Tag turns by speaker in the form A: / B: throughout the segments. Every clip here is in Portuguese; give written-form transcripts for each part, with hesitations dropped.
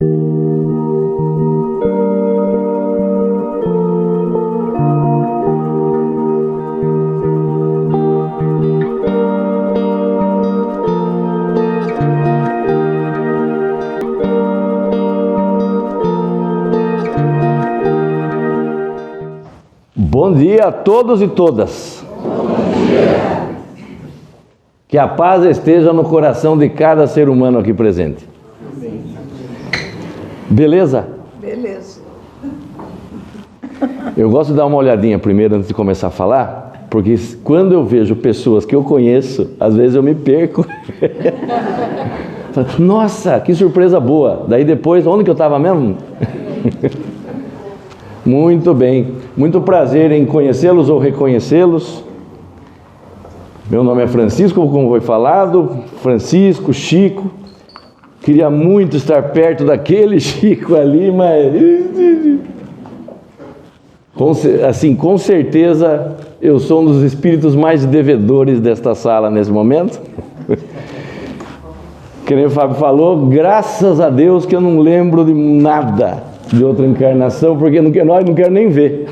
A: Bom dia a todos e todas. Bom dia. Que a paz esteja no coração de cada ser humano aqui presente. Amém. Beleza?
B: Beleza.
A: Eu gosto de dar uma olhadinha primeiro antes de começar a falar, porque quando eu vejo pessoas que eu conheço, às vezes eu me perco. Nossa, que surpresa boa. Daí depois, onde que eu estava mesmo? Muito bem, muito prazer em conhecê-los ou reconhecê-los. Meu nome é Francisco, como foi falado, Francisco, Chico. Queria muito estar perto daquele Chico ali, mas... com certeza eu sou um dos espíritos mais devedores desta sala nesse momento. Que nem o Fábio falou, graças a Deus que eu não lembro de nada de outra encarnação, porque nós não quero nem ver.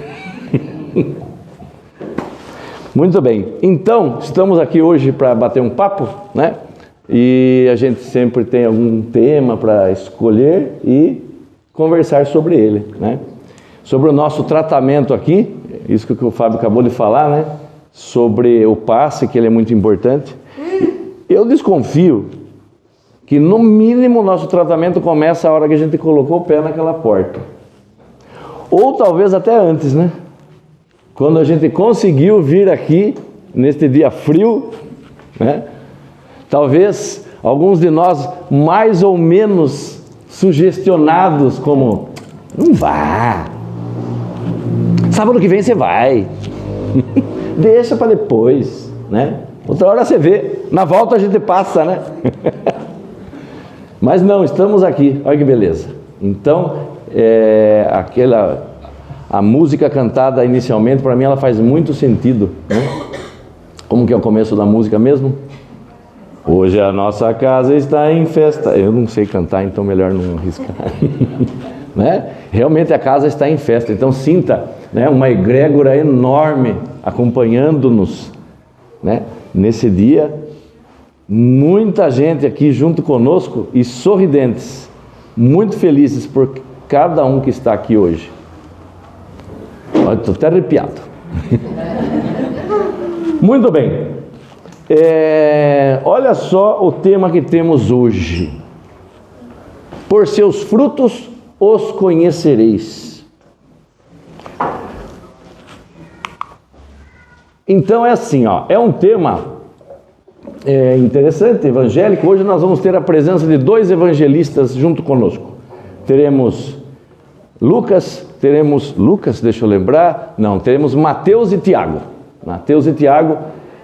A: Muito bem, então estamos aqui hoje para bater um papo, né? E a gente sempre tem algum tema para escolher e conversar sobre ele, né? Sobre o nosso tratamento aqui, isso que o Fábio acabou de falar, né? Sobre o passe, que ele é muito importante. Eu desconfio que no mínimo o nosso tratamento começa a hora que a gente colocou o pé naquela porta. Ou talvez até antes, né? Quando a gente conseguiu vir aqui, neste dia frio, né? Talvez alguns de nós mais ou menos sugestionados como, não vá, sábado que vem você vai, deixa para depois, né? Outra hora você vê, na volta a gente passa, né? Mas não, estamos aqui, olha que beleza. Então, a música cantada inicialmente, para mim ela faz muito sentido, né? Como que é o começo da música mesmo? Hoje a nossa casa está em festa. Eu não sei cantar, então melhor não arriscar. Né? Realmente a casa está em festa, então sinta, né, uma egrégora enorme acompanhando-nos, né, nesse dia. Muita gente aqui junto conosco e sorridentes, muito felizes por cada um que está aqui hoje. Estou até arrepiado. Muito bem. Olha só o tema que temos hoje. Por seus frutos os conhecereis. Então é assim, ó, é um tema interessante, evangélico. Hoje nós vamos ter a presença de dois evangelistas junto conosco. Teremos Lucas, deixa eu lembrar, não, teremos Mateus e Tiago,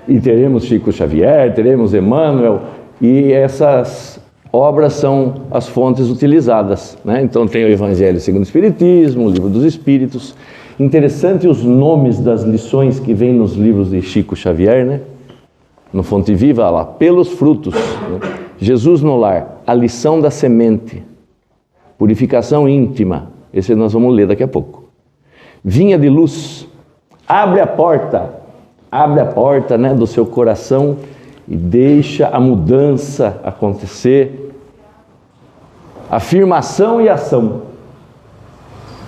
A: e teremos Chico Xavier, teremos Emmanuel, e essas obras são as fontes utilizadas, né? Então tem o Evangelho segundo o Espiritismo, o Livro dos Espíritos. Interessante os nomes das lições que vêm nos livros de Chico Xavier, né? No Fonte Viva, lá, pelos frutos, né? Jesus no lar, a lição da semente, purificação íntima, esse nós vamos ler daqui a pouco. Vinha de luz, abre a porta, né, do seu coração e deixa a mudança acontecer. Afirmação e ação.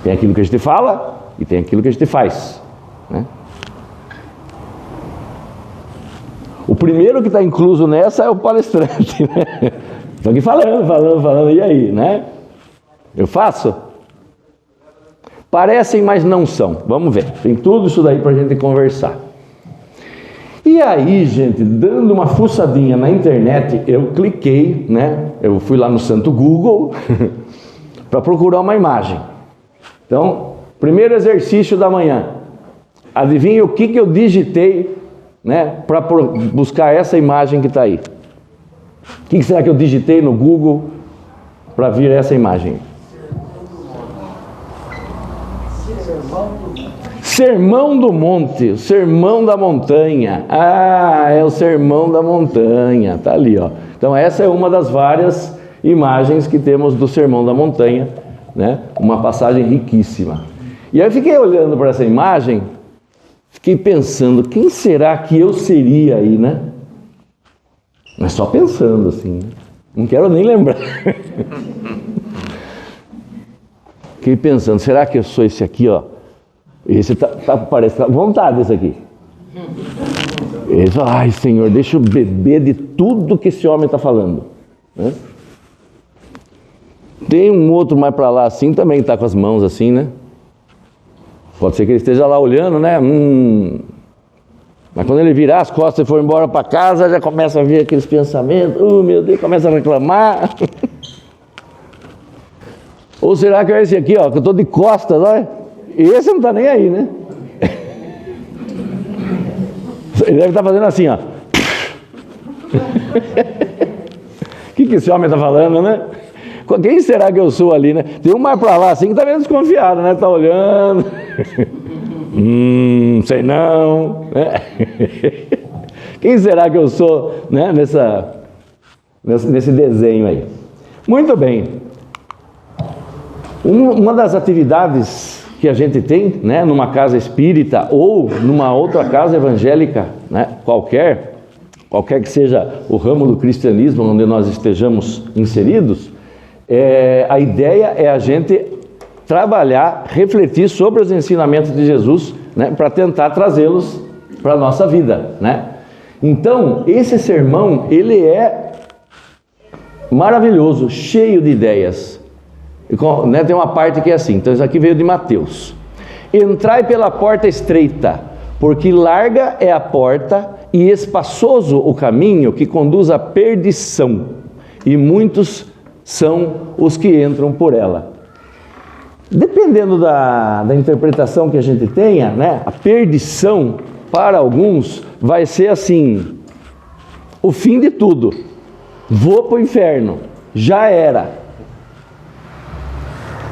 A: Tem aquilo que a gente fala e tem aquilo que a gente faz, né? O primeiro que está incluso nessa é o palestrante, né? Estou aqui falando, e aí, né? Eu faço? Parecem, mas não são. Vamos ver, tem tudo isso daí para a gente conversar. E aí, gente, dando uma fuçadinha na internet, eu cliquei, né? Eu fui lá no santo Google para procurar uma imagem. Então, primeiro exercício da manhã. Adivinha o que eu digitei, né, para buscar essa imagem que está aí? O que será que eu digitei no Google para vir essa imagem? Sermão do Monte, o Sermão da Montanha. Ah, é o Sermão da Montanha, tá ali, ó. Então essa é uma das várias imagens que temos do Sermão da Montanha, né? Uma passagem riquíssima. E aí eu fiquei olhando para essa imagem, fiquei pensando, quem será que eu seria aí, né? Mas só pensando assim, não quero nem lembrar. Fiquei pensando, será que eu sou esse aqui, ó? Esse parece à vontade, esse aqui. Esse, ai, Senhor, deixa eu beber de tudo que esse homem está falando, né? Tem um outro mais para lá assim, também está com as mãos assim, né? Pode ser que ele esteja lá olhando, né? Mas quando ele virar as costas e for embora para casa, já começa a vir aqueles pensamentos, oh meu Deus, começa a reclamar. Ou será que é esse aqui, ó, que eu estou de costas, olha? Esse não está nem aí, né? Ele deve estar fazendo assim, ó. O que esse homem está falando, né? Quem será que eu sou ali, né? Tem um mais para lá assim que está meio desconfiado, né? Está olhando. Sei não. Né? Quem será que eu sou, né? Nesse desenho aí. Muito bem. Uma das atividades que a gente tem, né, numa casa espírita ou numa outra casa evangélica, né, qualquer que seja o ramo do cristianismo onde nós estejamos inseridos, a ideia é a gente trabalhar, refletir sobre os ensinamentos de Jesus, né, para tentar trazê-los para a nossa vida, né? Então, esse sermão, ele é maravilhoso, cheio de ideias. Né, tem uma parte que é assim, então isso aqui veio de Mateus. Entrai pela porta estreita, porque larga é a porta e espaçoso o caminho que conduz à perdição, e muitos são os que entram por ela. Dependendo da interpretação que a gente tenha, né, a perdição para alguns vai ser assim, o fim de tudo. Vou para o inferno, já era.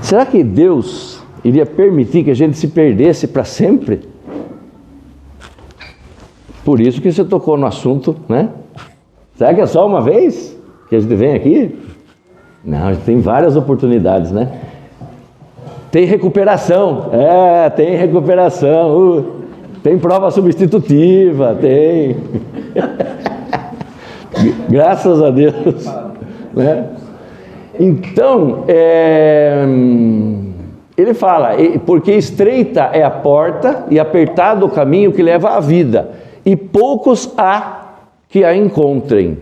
A: Será que Deus iria permitir que a gente se perdesse para sempre? Por isso que você tocou no assunto, né? Será que é só uma vez que a gente vem aqui? Não, a gente tem várias oportunidades, né? Tem recuperação, tem recuperação, tem prova substitutiva, tem. Graças a Deus, né? Então, ele fala, porque estreita é a porta e apertado o caminho que leva à vida, e poucos há que a encontrem.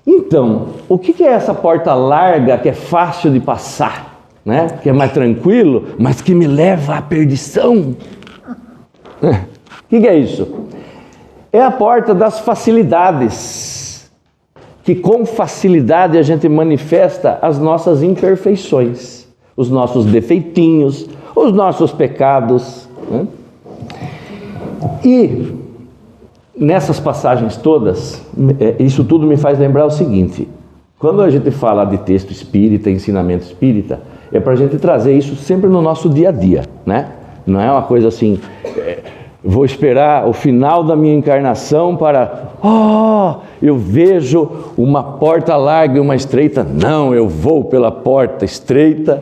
A: Então, o que é essa porta larga que é fácil de passar, né? Que é mais tranquilo, mas que me leva à perdição? O que é isso? É a porta das facilidades, que com facilidade a gente manifesta as nossas imperfeições, os nossos defeitinhos, os nossos pecados, né? E nessas passagens todas, isso tudo me faz lembrar o seguinte: quando a gente fala de texto espírita, ensinamento espírita, é para a gente trazer isso sempre no nosso dia a dia, né? Não é uma coisa assim, vou esperar o final da minha encarnação para, eu vejo uma porta larga e uma estreita. Não, eu vou pela porta estreita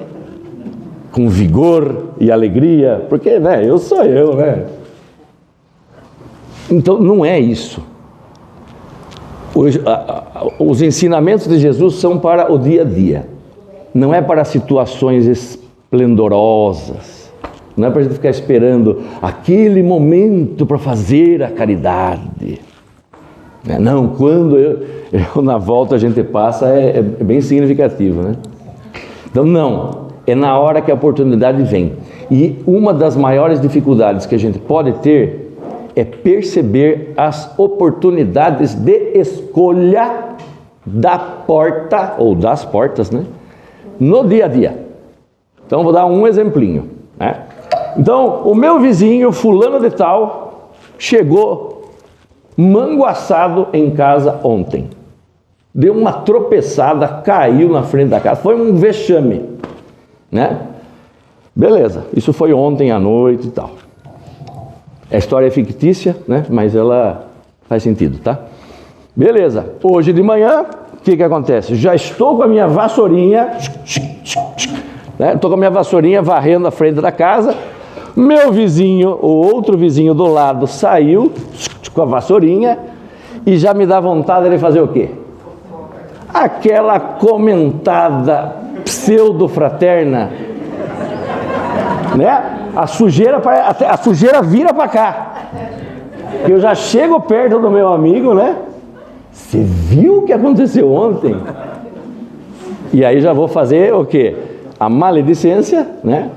A: com vigor e alegria, porque, né, eu sou eu, né? Então, não é isso. Os ensinamentos de Jesus são para o dia a dia, não é para situações esplendorosas. Não é para a gente ficar esperando aquele momento para fazer a caridade. Não, quando eu na volta a gente passa, é bem significativo, né? Então, não, é na hora que a oportunidade vem. E uma das maiores dificuldades que a gente pode ter é perceber as oportunidades de escolha da porta, ou das portas, né? No dia a dia. Então, vou dar um exemplinho, né? Então, o meu vizinho, fulano de tal, chegou manguaçado em casa ontem. Deu uma tropeçada, caiu na frente da casa. Foi um vexame, né? Beleza, isso foi ontem à noite e tal. A história é fictícia, né? Mas ela faz sentido, tá? Beleza, hoje de manhã, que acontece? Já estou com a minha vassourinha, né? Estou com a minha vassourinha varrendo a frente da casa, meu vizinho, o outro vizinho do lado, saiu com a vassourinha e já me dá vontade de fazer o quê? Aquela comentada pseudo-fraterna, né? A sujeira vira para cá. Eu já chego perto do meu amigo, né? Você viu o que aconteceu ontem? E aí já vou fazer o quê? A maledicência, né?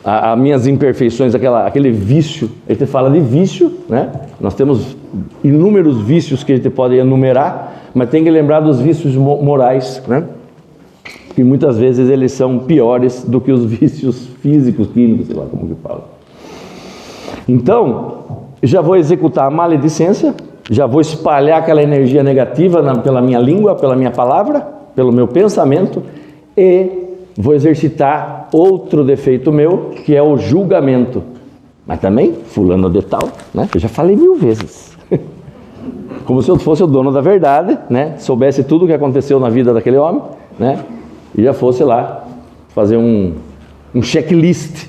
A: As minhas imperfeições, aquele vício. A gente fala de vício, né? Nós temos inúmeros vícios que a gente pode enumerar, mas tem que lembrar dos vícios morais, né? Que muitas vezes eles são piores do que os vícios físicos, químicos, sei lá como que fala. Então, já vou executar a maledicência, já vou espalhar aquela energia negativa pela minha língua, pela minha palavra, pelo meu pensamento, e vou exercitar outro defeito meu, que é o julgamento. Mas também, fulano de tal, né? Eu já falei 1000 vezes. Como se eu fosse o dono da verdade, né? Soubesse tudo o que aconteceu na vida daquele homem, né? E já fosse lá fazer um checklist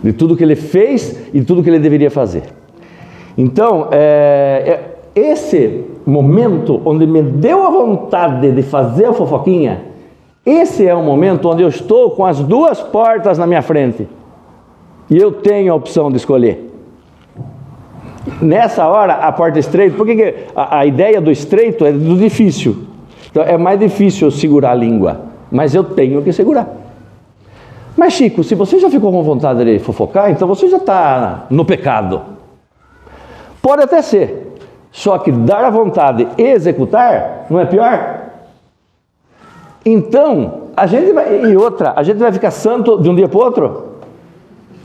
A: de tudo que ele fez e tudo que ele deveria fazer. Então, esse momento onde me deu a vontade de fazer a fofoquinha, esse é o momento onde eu estou com as 2 portas na minha frente e eu tenho a opção de escolher. Nessa hora, a porta estreita, porque a ideia do estreito é do difícil. Então, é mais difícil eu segurar a língua, mas eu tenho que segurar. Mas, Chico, se você já ficou com vontade de fofocar, então você já está no pecado. Pode até ser, só que dar a vontade e executar não é pior? Então, a gente vai ficar santo de um dia para o outro?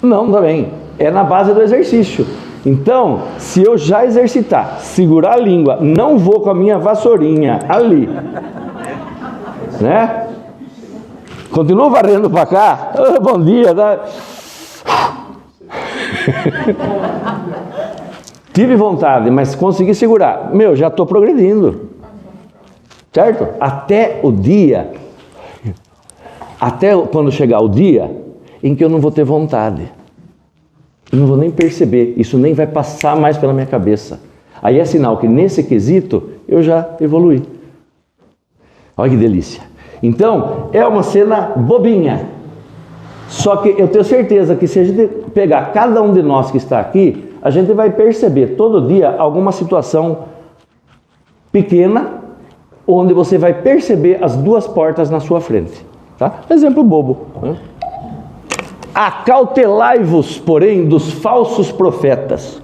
A: Não, também. É na base do exercício. Então, se eu já exercitar, segurar a língua, não vou com a minha vassourinha ali, né? Continuo varrendo para cá. Oh, bom dia, tá? Tive vontade, mas consegui segurar. Já estou progredindo, certo? Até quando chegar o dia em que eu não vou ter vontade. Eu não vou nem perceber, isso nem vai passar mais pela minha cabeça. Aí é sinal que nesse quesito eu já evoluí. Olha que delícia. Então, é uma cena bobinha. Só que eu tenho certeza que se a gente pegar cada um de nós que está aqui, a gente vai perceber todo dia alguma situação pequena, onde você vai perceber as 2 portas na sua frente. Tá? Exemplo bobo, né? Acautelai-vos, porém, dos falsos profetas,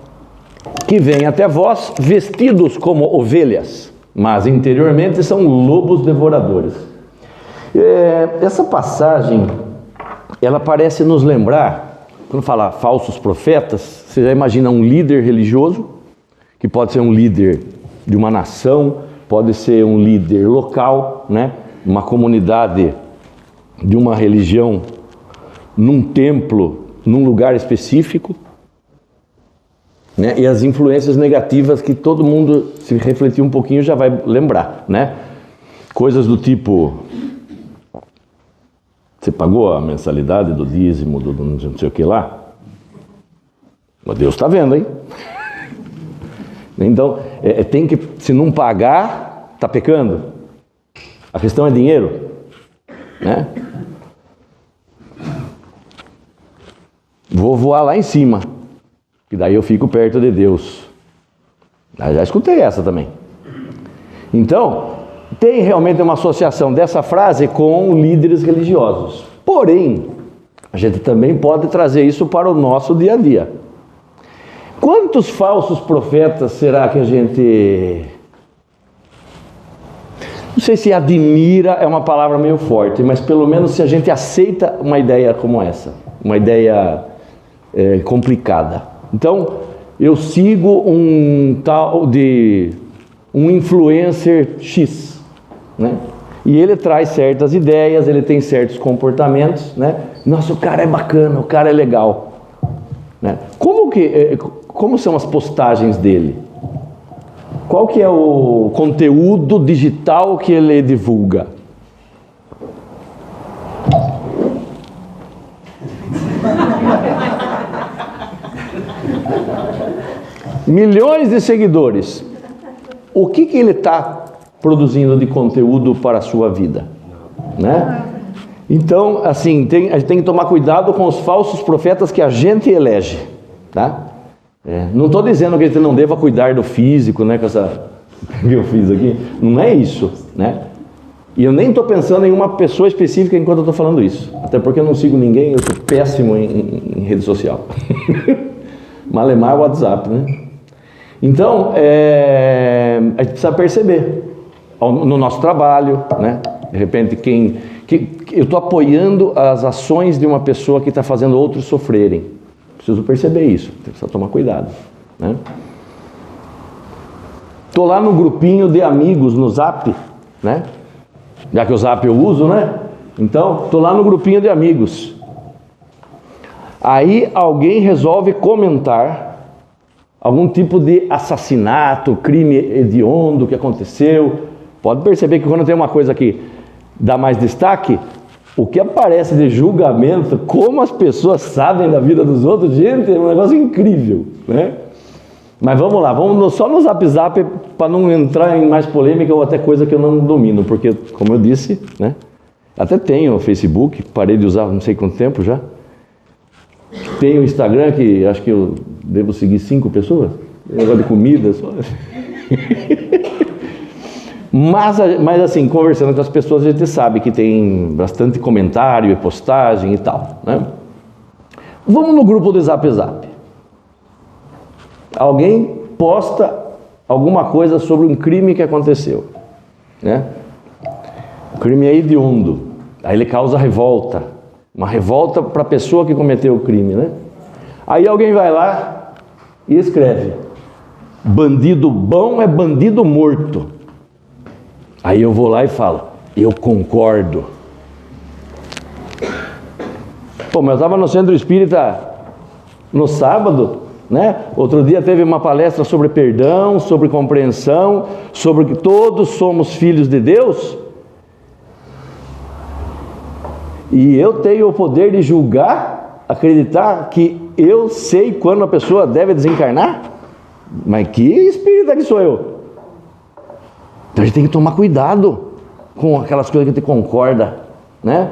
A: que vêm até vós vestidos como ovelhas, mas interiormente são lobos devoradores. Essa passagem, ela parece nos lembrar, quando fala falsos profetas, você já imagina um líder religioso, que pode ser um líder de uma nação, pode ser um líder local, né? Uma comunidade de uma religião, num templo, num lugar específico, né? E as influências negativas que todo mundo, se refletir um pouquinho, já vai lembrar, né? Coisas do tipo: você pagou a mensalidade do dízimo, do não sei o que lá? Mas Deus está vendo, hein? Então, tem que, se não pagar, está pecando. A questão é dinheiro, né? Vou voar lá em cima, que daí eu fico perto de Deus. Já escutei essa também. Então, tem realmente uma associação dessa frase com líderes religiosos. Porém, a gente também pode trazer isso para o nosso dia a dia. Quantos falsos profetas será que a gente... Não sei se admira, é uma palavra meio forte, mas pelo menos se a gente aceita uma ideia como essa, uma ideia complicada. Então, eu sigo um tal de um influencer X, né? E ele traz certas ideias, ele tem certos comportamentos, né? Nossa, o cara é bacana, o cara é legal, né? Como são as postagens dele? Qual que é o conteúdo digital que ele divulga? Milhões de seguidores. O que ele está produzindo de conteúdo para a sua vida? Né? Então, assim, a gente tem que tomar cuidado com os falsos profetas que a gente elege. Tá? Não estou dizendo que a gente não deva cuidar do físico, né, com essa que eu fiz aqui. Não é isso. Né? E eu nem estou pensando em uma pessoa específica enquanto eu estou falando isso. Até porque eu não sigo ninguém, eu sou péssimo em rede social. Malemar o WhatsApp, né? Então, a gente precisa perceber no nosso trabalho, né? De repente, eu estou apoiando as ações de uma pessoa que está fazendo outros sofrerem. Preciso perceber isso, precisa tomar cuidado, né? Estou lá no grupinho de amigos no Zap, né? Já que o Zap eu uso, né? Então, estou lá no grupinho de amigos. Aí alguém resolve comentar algum tipo de assassinato, crime hediondo que aconteceu. Pode perceber que quando tem uma coisa que dá mais destaque, o que aparece de julgamento, como as pessoas sabem da vida dos outros, gente, é um negócio incrível, né? Mas vamos lá, vamos só no Zap Zap para não entrar em mais polêmica ou até coisa que eu não domino, porque, como eu disse, né? Até tenho o Facebook, parei de usar não sei quanto tempo já. Tenho o Instagram, que acho que eu devo seguir 5 pessoas. Negócio de comida só. Mas assim, conversando com as pessoas, a gente sabe que tem bastante comentário e postagem e tal, né? Vamos no grupo do Zap Zap. Alguém posta alguma coisa sobre um crime que aconteceu, né? O crime é hediondo. Aí ele causa revolta. Uma revolta para a pessoa que cometeu o crime, né? Aí alguém vai lá e escreve: bandido bom é bandido morto. Aí eu vou lá e falo: eu concordo. Pô, mas eu estava no Centro Espírita no sábado, né? Outro dia teve uma palestra sobre perdão, sobre compreensão, sobre que todos somos filhos de Deus. E eu tenho o poder de julgar, acreditar que eu sei quando a pessoa deve desencarnar? Mas que espírita que sou eu? Então a gente tem que tomar cuidado com aquelas coisas que a gente concorda, né?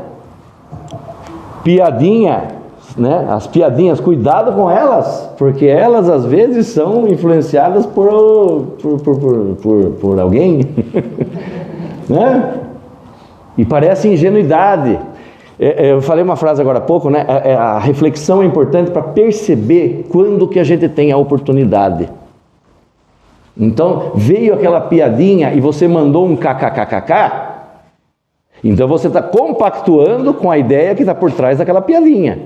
A: Piadinha, né? As piadinhas, cuidado com elas, porque elas às vezes são influenciadas por alguém, né? E parece ingenuidade. Eu falei uma frase agora há pouco, né? A reflexão é importante para perceber quando que a gente tem a oportunidade. Então, veio aquela piadinha e você mandou um kkkk, então você está compactuando com a ideia que está por trás daquela piadinha.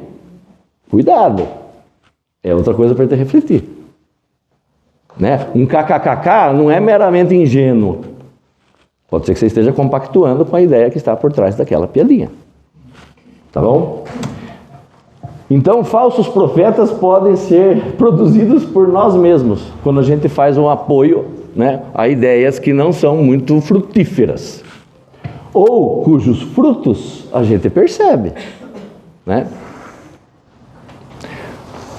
A: Cuidado. É outra coisa para a gente refletir. Né? Um kkkk não é meramente ingênuo. Pode ser que você esteja compactuando com a ideia que está por trás daquela piadinha. Tá bom? Então, falsos profetas podem ser produzidos por nós mesmos, quando a gente faz um apoio, né, a ideias que não são muito frutíferas, ou cujos frutos a gente percebe, né?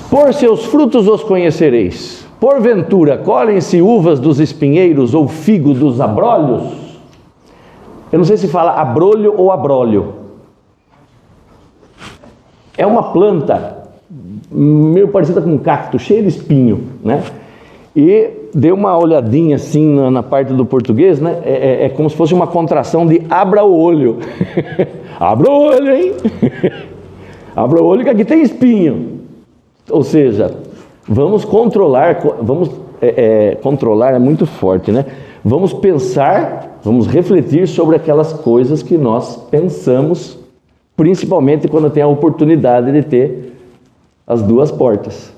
A: Por seus frutos os conhecereis. Porventura, colhem-se uvas dos espinheiros ou figo dos abrolhos? Eu não sei se fala abrolho ou abrolho. É uma planta meio parecida com um cacto, cheia de espinho, né? E deu uma olhadinha assim na parte do português, né? É como se fosse uma contração de abra o olho. Abra o olho, hein? Abra o olho que aqui tem espinho. Ou seja, vamos controlar, controlar é muito forte, né? Vamos pensar, vamos refletir sobre aquelas coisas que nós pensamos, principalmente quando tem a oportunidade de ter as duas portas.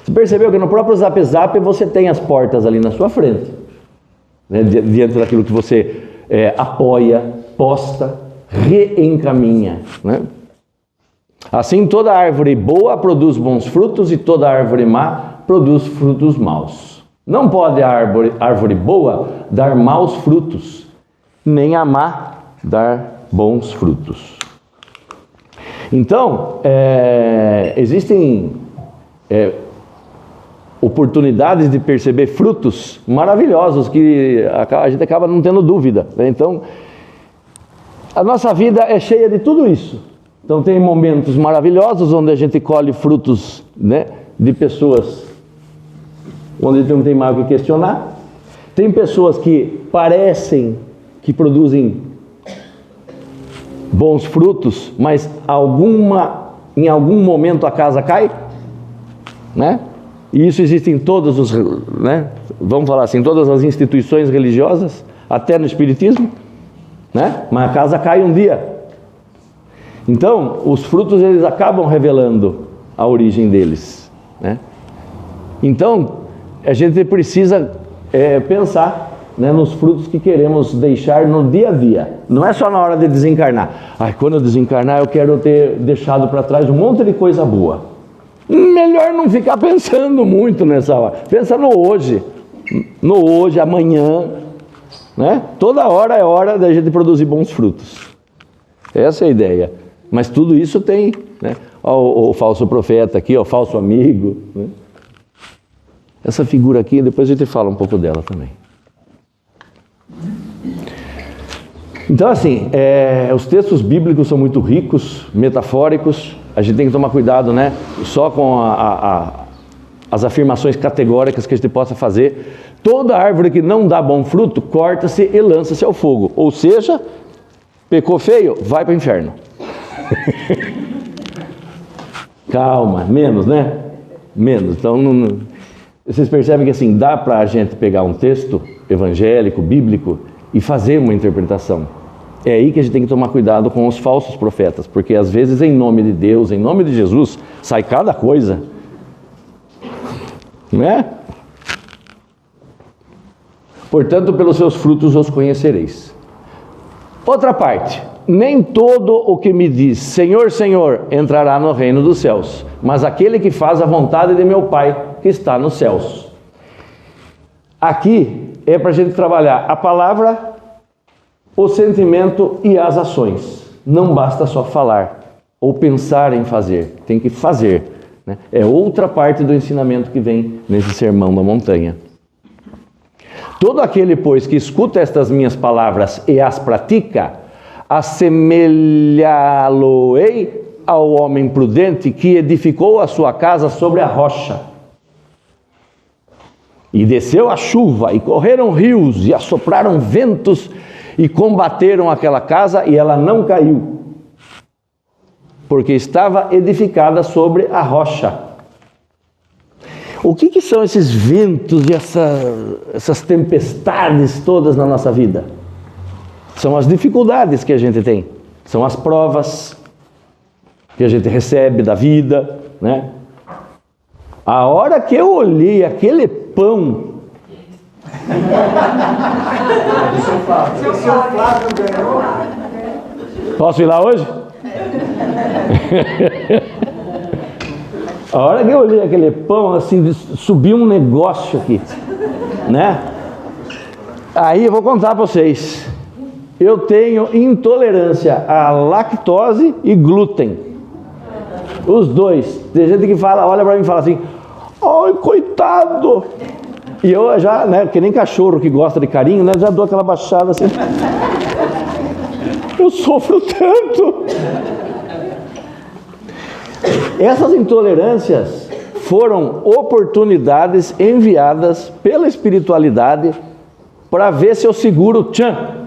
A: Você percebeu que no próprio Zap Zap você tem as portas ali na sua frente, né? Diante daquilo que você apoia, posta, reencaminha, né? Assim, toda árvore boa produz bons frutos e toda árvore má produz frutos maus. Não pode a árvore boa dar maus frutos, nem a má dar bons frutos. Então, existem oportunidades de perceber frutos maravilhosos que a gente acaba não tendo dúvida, né? Então, a nossa vida é cheia de tudo isso. Então, tem momentos maravilhosos onde a gente colhe frutos, né, de pessoas onde não tem mais o que questionar. Tem pessoas que parecem que produzem bons frutos, mas em algum momento a casa cai, né? E isso existe em todos os, né? Vamos falar assim, todas as instituições religiosas, até no espiritismo, né? Mas a casa cai um dia. Então, os frutos eles acabam revelando a origem deles, né? Então, a gente precisa pensar, né, nos frutos que queremos deixar no dia a dia. Não é só na hora de desencarnar. Quando eu desencarnar eu quero ter deixado para trás um monte de coisa boa. Melhor não ficar pensando muito nessa hora. Pensa no hoje, amanhã, né? Toda hora é hora da gente produzir bons frutos. Essa é a ideia. Mas tudo isso tem, né? O falso profeta aqui, o falso amigo, né? Essa figura aqui, depois a gente fala um pouco dela também. Então, assim, os textos bíblicos são muito ricos, metafóricos. A gente tem que tomar cuidado, né? Só com as afirmações categóricas que a gente possa fazer. Toda árvore que não dá bom fruto, corta-se e lança-se ao fogo. Ou seja, pecou feio, vai para o inferno. Calma, menos, né? Menos. Então, vocês percebem que assim, dá para a gente pegar um texto evangélico, bíblico, e fazer uma interpretação. É aí que a gente tem que tomar cuidado com os falsos profetas, porque às vezes em nome de Deus, em nome de Jesus, sai cada coisa, né? Portanto, pelos seus frutos os conhecereis. Outra parte, nem todo o que me diz Senhor, Senhor, entrará no reino dos céus, mas aquele que faz a vontade de meu Pai que está nos céus. Aqui é para a gente trabalhar a palavra, o sentimento e as ações. Não basta só falar ou pensar em fazer, tem que fazer, né? É outra parte do ensinamento que vem nesse sermão da montanha. Todo aquele, pois, que escuta estas minhas palavras e as pratica, assemelhá-lo-ei ao homem prudente que edificou a sua casa sobre a rocha. E desceu a chuva, e correram rios, e assopraram ventos, e combateram aquela casa, e ela não caiu, porque estava edificada sobre a rocha. O que são esses ventos e essas tempestades todas na nossa vida? São as dificuldades que a gente tem, são as provas que a gente recebe da vida, né? A hora que eu olhei aquele pão, posso ir lá hoje? A hora que eu olhei aquele pão, assim, subiu um negócio aqui, né? Aí eu vou contar para vocês. Eu tenho intolerância à lactose e glúten. Os dois. Tem gente que fala, olha para mim e fala assim, ai, coitado. E eu já, né, que nem cachorro que gosta de carinho, né, já dou aquela baixada assim. Eu sofro tanto. Essas intolerâncias foram oportunidades enviadas pela espiritualidade para ver se eu seguro tchan.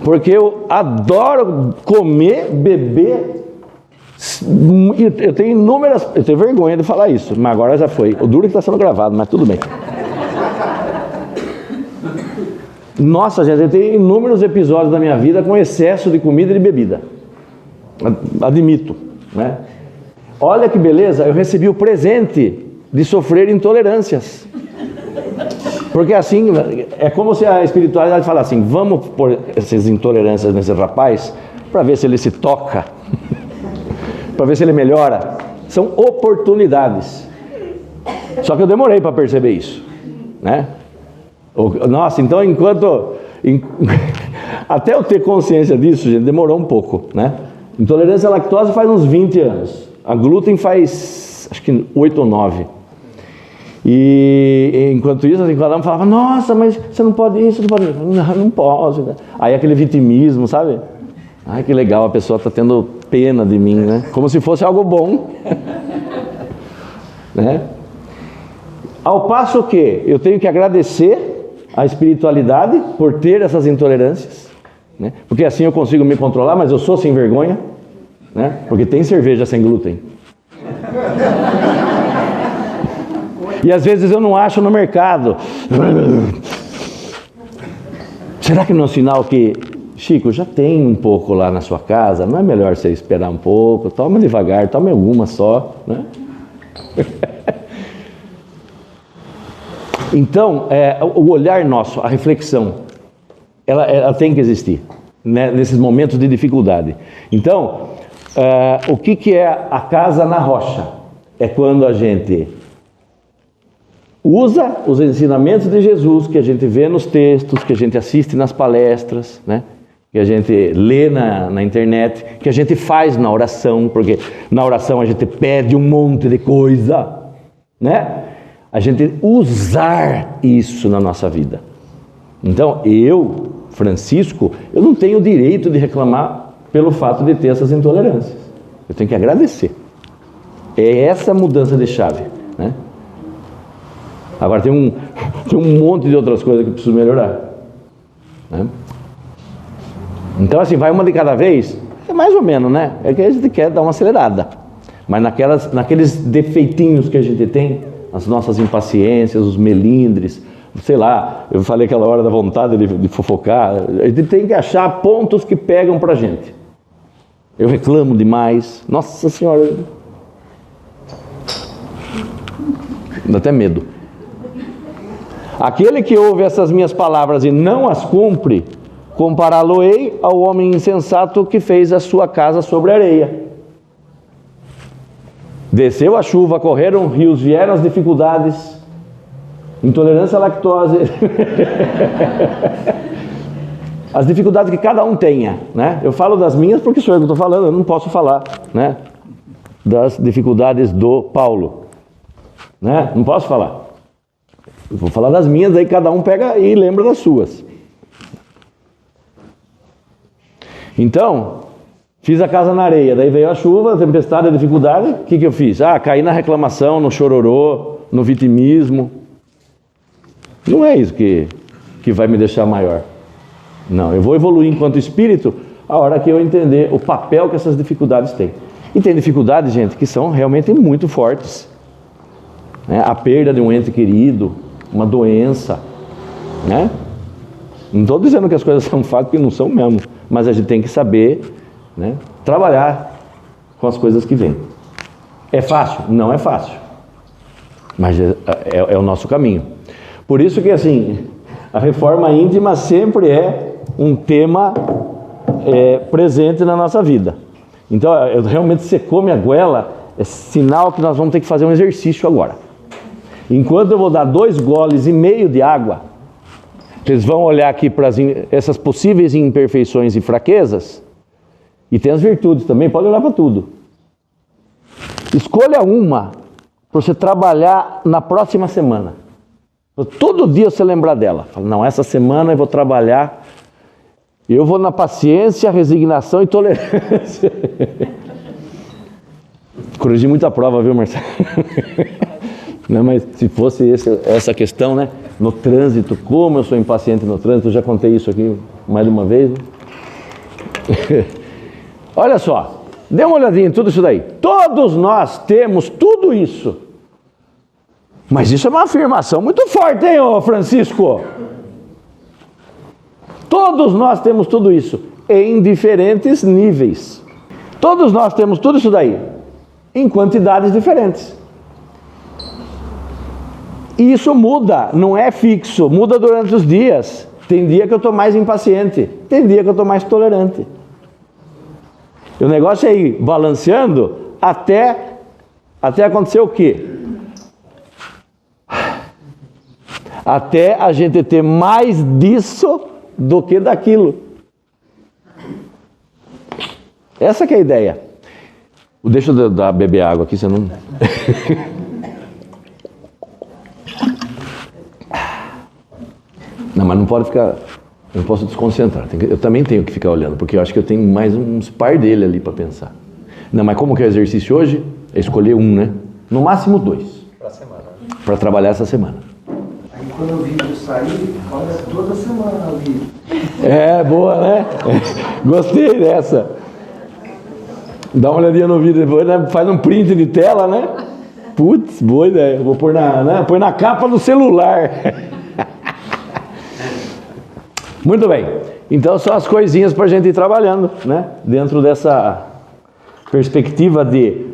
A: Porque eu adoro comer, beber. Eu tenho vergonha de falar isso, mas agora já foi. O duro é que está sendo gravado, mas tudo bem. Nossa, gente, eu tenho inúmeros episódios da minha vida com excesso de comida e de bebida. Admito, né? Olha que beleza, eu recebi o presente de sofrer intolerâncias. Porque assim, é como se a espiritualidade falasse assim, vamos pôr essas intolerâncias nesse rapaz, para ver se ele se toca, para ver se ele melhora. São oportunidades. Só que eu demorei para perceber isso, né? Nossa, então até eu ter consciência disso, gente, demorou um pouco, né? Intolerância à lactose faz uns 20 anos. A glúten faz, acho que 8 ou 9. E enquanto isso, assim, cada um falava, nossa, mas você não pode isso, não pode isso. Não posso. Aí aquele vitimismo, sabe? Ai, que legal, a pessoa está tendo pena de mim, né? Como se fosse algo bom. Né? Ao passo que eu tenho que agradecer a espiritualidade por ter essas intolerâncias, né? Porque assim eu consigo me controlar, mas eu sou sem vergonha, né? Porque tem cerveja sem glúten. E às vezes eu não acho no mercado. Será que não é um sinal que, Chico, já tem um pouco lá na sua casa, não é melhor você esperar um pouco? Toma devagar, tome alguma só, né? Então, o olhar nosso, a reflexão, ela tem que existir, né, nesses momentos de dificuldade. Então, o que é a casa na rocha? É quando a gente usa os ensinamentos de Jesus, que a gente vê nos textos, que a gente assiste nas palestras, né, que a gente lê na internet, que a gente faz na oração, porque na oração a gente pede um monte de coisa, né? A gente usar isso na nossa vida. Então, eu, Francisco, eu não tenho o direito de reclamar pelo fato de ter essas intolerâncias. Eu tenho que agradecer. É essa mudança de chave, né? Agora tem um monte de outras coisas que eu preciso melhorar, né? Então, assim, vai uma de cada vez, é mais ou menos, né? É que a gente quer dar uma acelerada. Mas naqueles defeitinhos que a gente tem, as nossas impaciências, os melindres, sei lá, eu falei aquela hora da vontade de fofocar, a gente tem que achar pontos que pegam pra gente. Eu reclamo demais, nossa senhora, dá até medo. Aquele que ouve essas minhas palavras e não as cumpre, compará-lo-ei ao homem insensato que fez a sua casa sobre a areia. Desceu a chuva, correram rios, vieram as dificuldades, intolerância à lactose, as dificuldades que cada um tenha, né? Eu falo das minhas porque sou eu que estou falando, eu não posso falar, né, das dificuldades do Paulo, né? Não posso falar. Eu vou falar das minhas, aí cada um pega e lembra das suas. Então, fiz a casa na areia, daí veio a chuva, a tempestade, a dificuldade, o que eu fiz? Caí na reclamação, no chororô, no vitimismo. Não é isso que vai me deixar maior. Não, eu vou evoluir enquanto espírito a hora que eu entender o papel que essas dificuldades têm. E tem dificuldades, gente, que são realmente muito fortes, né? A perda de um ente querido, uma doença, né? Não estou dizendo que as coisas são fáceis, porque não são mesmo, mas a gente tem que saber, né, trabalhar com as coisas que vêm. É fácil? Não é fácil, mas é o nosso caminho. Por isso que, assim, a reforma íntima sempre é um tema presente na nossa vida. Então, realmente, você come a goela, é sinal que nós vamos ter que fazer um exercício agora. Enquanto eu vou dar 2,5 goles de água, vocês vão olhar aqui para essas possíveis imperfeições e fraquezas, e tem as virtudes também, pode olhar para tudo. Escolha uma para você trabalhar na próxima semana. Todo dia você lembrar dela. Fala, não, essa semana eu vou trabalhar, eu vou na paciência, resignação e tolerância. Corrigi muita prova, viu, Marcelo? Não, mas se fosse essa questão, né? No trânsito, como eu sou impaciente no trânsito, eu já contei isso aqui mais de uma vez, né? Olha só, dê uma olhadinha em tudo isso daí. Todos nós temos tudo isso. Mas isso é uma afirmação muito forte, hein, ô Francisco? Todos nós temos tudo isso, em diferentes níveis. Todos nós temos tudo isso daí, em quantidades diferentes. E isso muda, não é fixo, muda durante os dias. Tem dia que eu estou mais impaciente, tem dia que eu estou mais tolerante. E o negócio é ir balanceando até acontecer o quê? até a gente ter mais disso do que daquilo. Essa que é a ideia. Deixa eu beber água aqui, senão... Não, mas não pode ficar... Não posso desconcentrar. Eu também tenho que ficar olhando, porque eu acho que eu tenho mais uns par dele ali para pensar. Não, mas como que é o exercício hoje? É escolher um, né? No máximo 2.
B: Para semana.
A: Para trabalhar essa semana.
C: Aí quando o vídeo sair, olha toda semana o vídeo.
A: É, boa, né? Gostei dessa. Dá uma olhadinha no vídeo depois, né? Faz um print de tela, né? Putz, boa ideia. Vou pôr põe na capa do celular. Muito bem. Então são as coisinhas para a gente ir trabalhando, né? Dentro dessa perspectiva de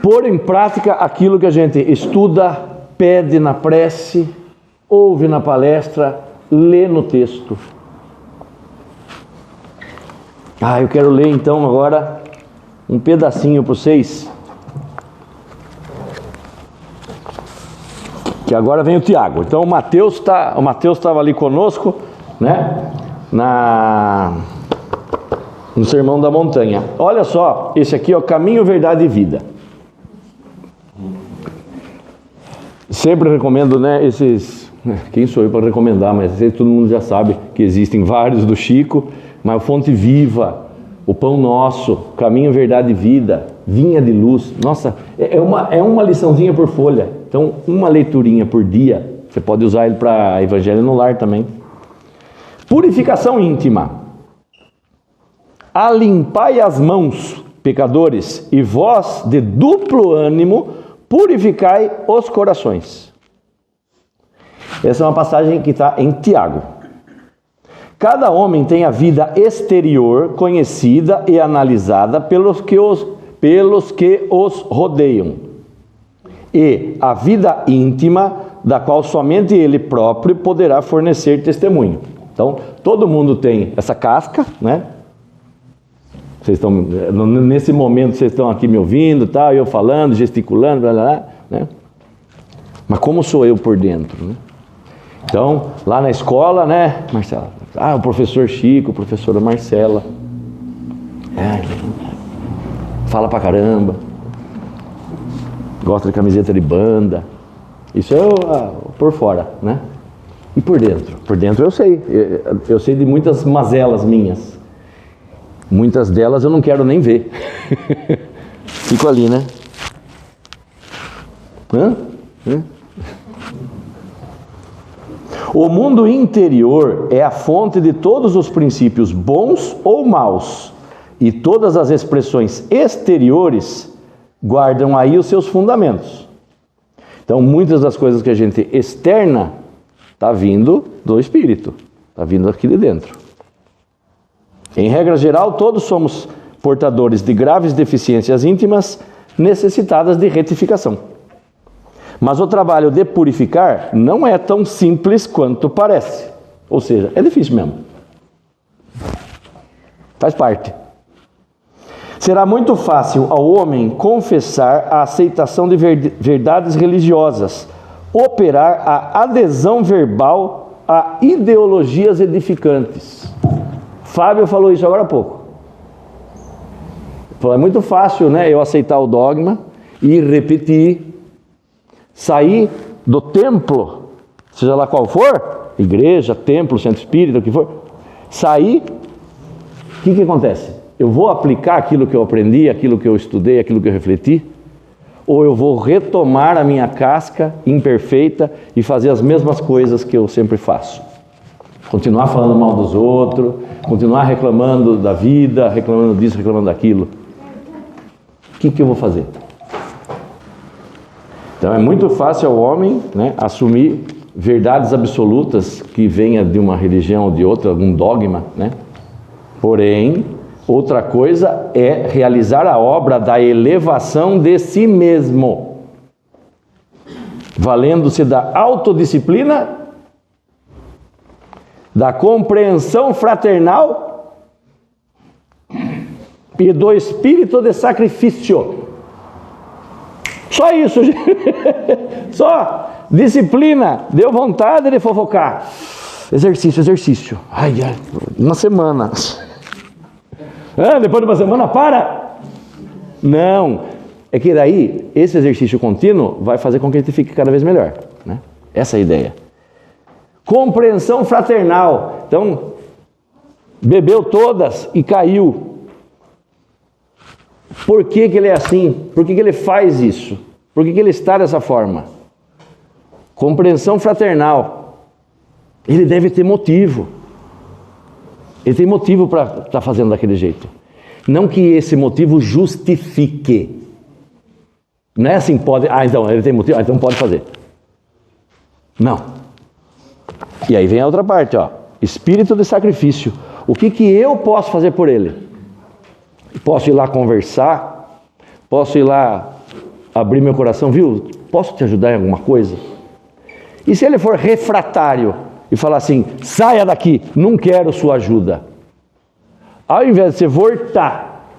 A: pôr em prática aquilo que a gente estuda, pede na prece, ouve na palestra, lê no texto. Eu quero ler então agora um pedacinho para vocês. Que agora vem o Tiago. Então o Mateus estava ali conosco, né? No Sermão da Montanha. Olha só, esse aqui é o Caminho, Verdade e Vida. Sempre recomendo, né? Quem sou eu para recomendar? Mas todo mundo já sabe que existem vários do Chico. Mas o Fonte Viva, o Pão Nosso, Caminho, Verdade e Vida, Vinha de Luz. Nossa, é uma liçãozinha por folha. Então, uma leiturinha por dia. Você pode usar ele para Evangelho no Lar também. Purificação íntima. Alimpai as mãos, pecadores, e vós, de duplo ânimo, purificai os corações. Essa é uma passagem que está em Tiago. Cada homem tem a vida exterior conhecida e analisada pelos que os rodeiam, e a vida íntima, da qual somente ele próprio poderá fornecer testemunho. Então, todo mundo tem essa casca, né? Vocês estão, nesse momento, vocês estão aqui me ouvindo, tá? Eu falando, gesticulando, blá, blá, blá, né? Mas como sou eu por dentro, né? Então, lá na escola, né, Marcela? O professor Chico, a professora Marcela. Fala pra caramba. Gosta de camiseta de banda. Isso é por fora, né? E por dentro? Por dentro eu sei. Eu sei de muitas mazelas minhas. Muitas delas eu não quero nem ver. Fico ali, né? O mundo interior é a fonte de todos os princípios bons ou maus, e todas as expressões exteriores guardam aí os seus fundamentos. Então, muitas das coisas que a gente externa está vindo do espírito, está vindo aqui de dentro. Em regra geral, todos somos portadores de graves deficiências íntimas necessitadas de retificação. Mas o trabalho de purificar não é tão simples quanto parece. Ou seja, é difícil mesmo. Faz parte. Será muito fácil ao homem confessar a aceitação de verdades religiosas, operar a adesão verbal a ideologias edificantes. Fábio falou isso agora há pouco. Falou, é muito fácil, né, eu aceitar o dogma e repetir. Sair do templo, seja lá qual for, igreja, templo, centro espírita, o que for, sair, o que acontece? Eu vou aplicar aquilo que eu aprendi, aquilo que eu estudei, aquilo que eu refleti? Ou eu vou retomar a minha casca imperfeita e fazer as mesmas coisas que eu sempre faço? Continuar falando mal dos outros, continuar reclamando da vida, reclamando disso, reclamando daquilo. O que eu vou fazer? Então é muito fácil ao homem, né, assumir verdades absolutas que venha de uma religião ou de outra, algum dogma, né? Porém, outra coisa é realizar a obra da elevação de si mesmo, valendo-se da autodisciplina, da compreensão fraternal e do espírito de sacrifício. Só isso, gente. Só. Disciplina, deu vontade de fofocar. Exercício. Ai, uma semana. Depois de uma semana, para. Não, é que daí, esse exercício contínuo vai fazer com que a gente fique cada vez melhor, né? Essa é a ideia. Compreensão fraternal. Então, bebeu todas e caiu. Por que ele é assim? Por que ele faz isso? Por que ele está dessa forma? Compreensão fraternal. Ele deve ter motivo. Ele tem motivo para estar fazendo daquele jeito. Não que esse motivo justifique. Não é assim, pode... então, ele tem motivo, então pode fazer. Não. E aí vem a outra parte, ó. Espírito de sacrifício. O que eu posso fazer por ele? Posso ir lá conversar? Posso ir lá abrir meu coração? Viu? Posso te ajudar em alguma coisa? E se ele for refratário e falar assim, saia daqui, não quero sua ajuda. Ao invés de você voltar,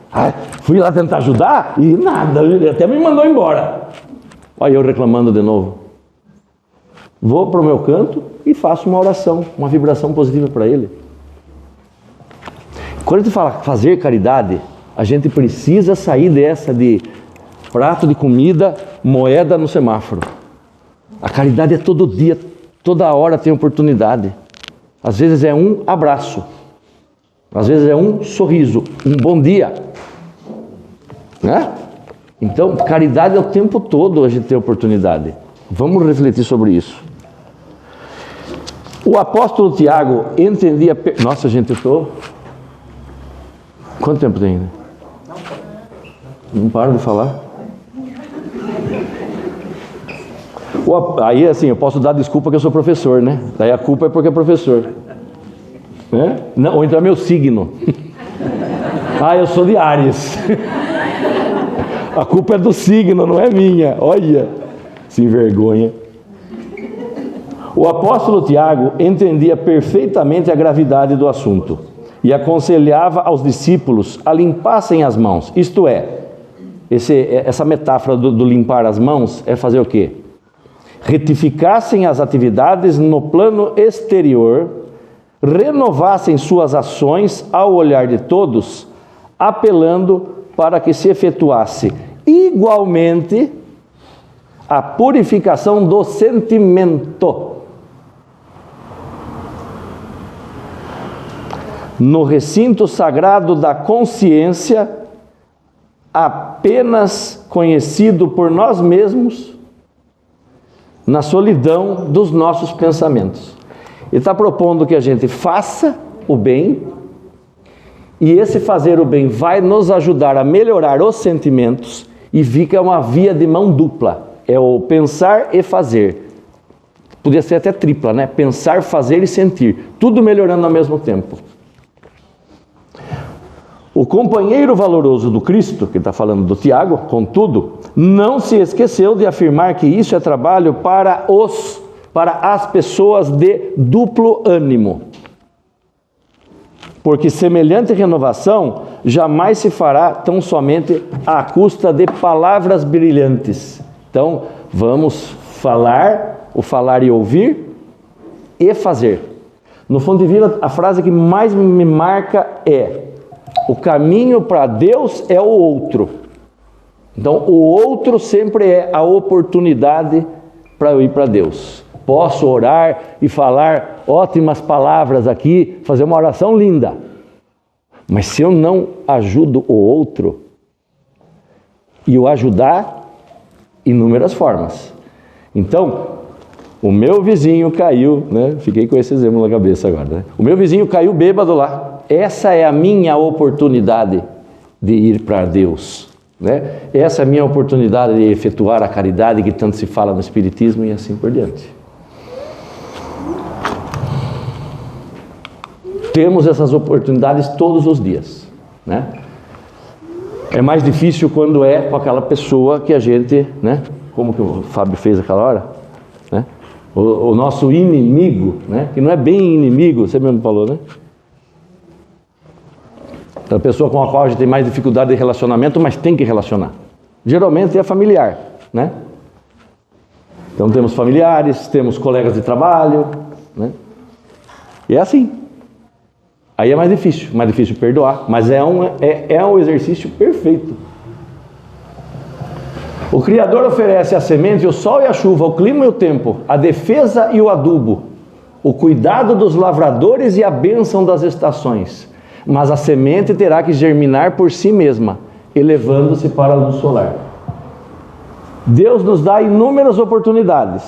A: fui lá tentar ajudar e nada, ele até me mandou embora. Olha eu reclamando de novo. Vou para o meu canto e faço uma oração, uma vibração positiva para ele. Quando a gente fala fazer caridade, a gente precisa sair dessa de prato de comida, moeda no semáforo. A caridade é todo dia, toda hora tem oportunidade. Às vezes é um abraço, às vezes é um sorriso, um bom dia, né? Então, caridade é o tempo todo a gente tem oportunidade. Vamos refletir sobre isso. O apóstolo Tiago entendia... Nossa, gente, eu estou... Quanto tempo tem ainda? Não paro de falar. Aí, assim, eu posso dar desculpa que eu sou professor, né? Daí a culpa é porque é professor. Não, ou então é meu signo. Eu sou de Áries. A culpa é do signo, não é minha. Olha, se envergonha. O apóstolo Tiago entendia perfeitamente a gravidade do assunto e aconselhava aos discípulos a limpassem as mãos. Isto é, essa metáfora do limpar as mãos é fazer o quê? Retificassem as atividades no plano exterior, renovassem suas ações ao olhar de todos, apelando para que se efetuasse igualmente a purificação do sentimento. No recinto sagrado da consciência, apenas conhecido por nós mesmos, na solidão dos nossos pensamentos. Ele está propondo que a gente faça o bem, e esse fazer o bem vai nos ajudar a melhorar os sentimentos, e fica uma via de mão dupla, é o pensar e fazer. Podia ser até tripla, né? Pensar, fazer e sentir, tudo melhorando ao mesmo tempo. O companheiro valoroso do Cristo, que está falando do Tiago, contudo, não se esqueceu de afirmar que isso é trabalho para as pessoas de duplo ânimo. Porque semelhante renovação jamais se fará tão somente à custa de palavras brilhantes. Então, vamos falar, o falar e ouvir, e fazer. No Fonte Viva, a frase que mais me marca é: o caminho para Deus é o outro. Então, o outro sempre é a oportunidade para eu ir para Deus. Posso orar e falar ótimas palavras aqui, fazer uma oração linda. Mas se eu não ajudo o outro, e o ajudar, inúmeras formas. Então, o meu vizinho caiu, né? Fiquei com esse exemplo na cabeça agora, né? O meu vizinho caiu bêbado lá. Essa é a minha oportunidade de ir para Deus, né? Essa é a minha oportunidade de efetuar a caridade que tanto se fala no Espiritismo e assim por diante. Temos essas oportunidades todos os dias, né? É mais difícil quando é com aquela pessoa que a gente, né? Como que o Fábio fez aquela hora, né? O nosso inimigo, né? Que não é bem inimigo, você mesmo falou, né? A pessoa com a qual a gente tem mais dificuldade de relacionamento, mas tem que relacionar. Geralmente é familiar, né? Então temos familiares, temos colegas de trabalho, né? E é assim. Aí é mais difícil perdoar, mas é um exercício perfeito. O Criador oferece a semente, o sol e a chuva, o clima e o tempo, a defesa e o adubo, o cuidado dos lavradores e a bênção das estações. Mas a semente terá que germinar por si mesma, elevando-se para a luz solar. Deus nos dá inúmeras oportunidades.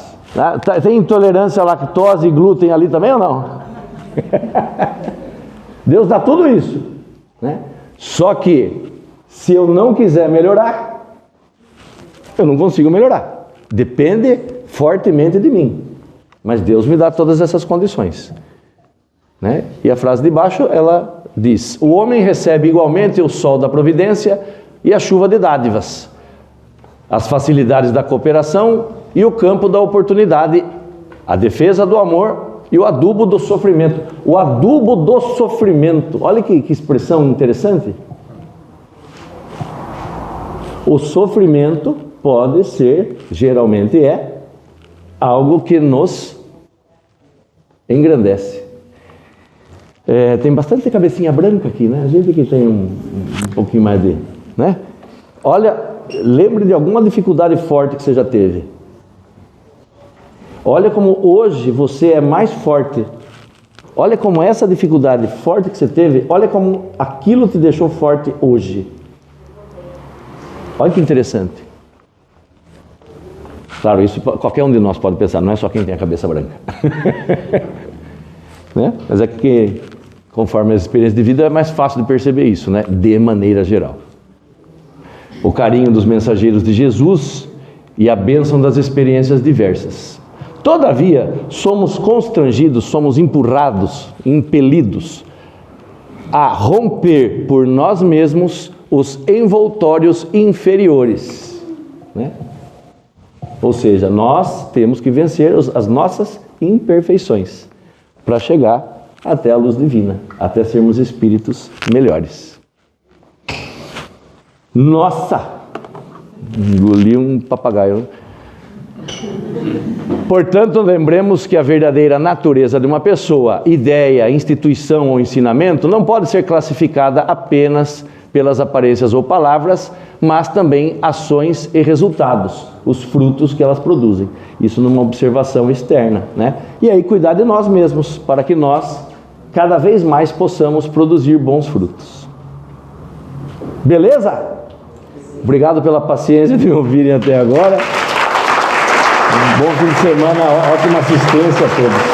A: Tem intolerância à lactose e glúten ali também ou não? Deus dá tudo isso, né? Só que, se eu não quiser melhorar, eu não consigo melhorar. Depende fortemente de mim. Mas Deus me dá todas essas condições, né? E a frase de baixo, ela diz: o homem recebe igualmente o sol da providência e a chuva de dádivas, as facilidades da cooperação e o campo da oportunidade, a defesa do amor e o adubo do sofrimento. O adubo do sofrimento. Olha que expressão interessante. O sofrimento pode ser, geralmente algo que nos engrandece. Tem bastante cabecinha branca aqui, né? A gente que tem um pouquinho mais de... né? Olha, lembre de alguma dificuldade forte que você já teve. Olha como hoje você é mais forte. Olha como essa dificuldade forte que você teve, olha como aquilo te deixou forte hoje. Olha que interessante. Claro, isso qualquer um de nós pode pensar, não é só quem tem a cabeça branca. Né? Mas é que, conforme as experiências de vida, é mais fácil de perceber isso, né? De maneira geral. O carinho dos mensageiros de Jesus e a bênção das experiências diversas. Todavia, somos constrangidos, somos empurrados, impelidos a romper por nós mesmos os envoltórios inferiores, né? Ou seja, nós temos que vencer as nossas imperfeições para chegar até a luz divina, até sermos espíritos melhores. Nossa! Engoli um papagaio. Portanto, lembremos que a verdadeira natureza de uma pessoa, ideia, instituição ou ensinamento não pode ser classificada apenas pelas aparências ou palavras, mas também ações e resultados, os frutos que elas produzem. Isso numa observação externa, né? E aí cuidar de nós mesmos, para que nós cada vez mais possamos produzir bons frutos. Beleza? Obrigado pela paciência de me ouvirem até agora. Um bom fim de semana, ótima assistência a todos.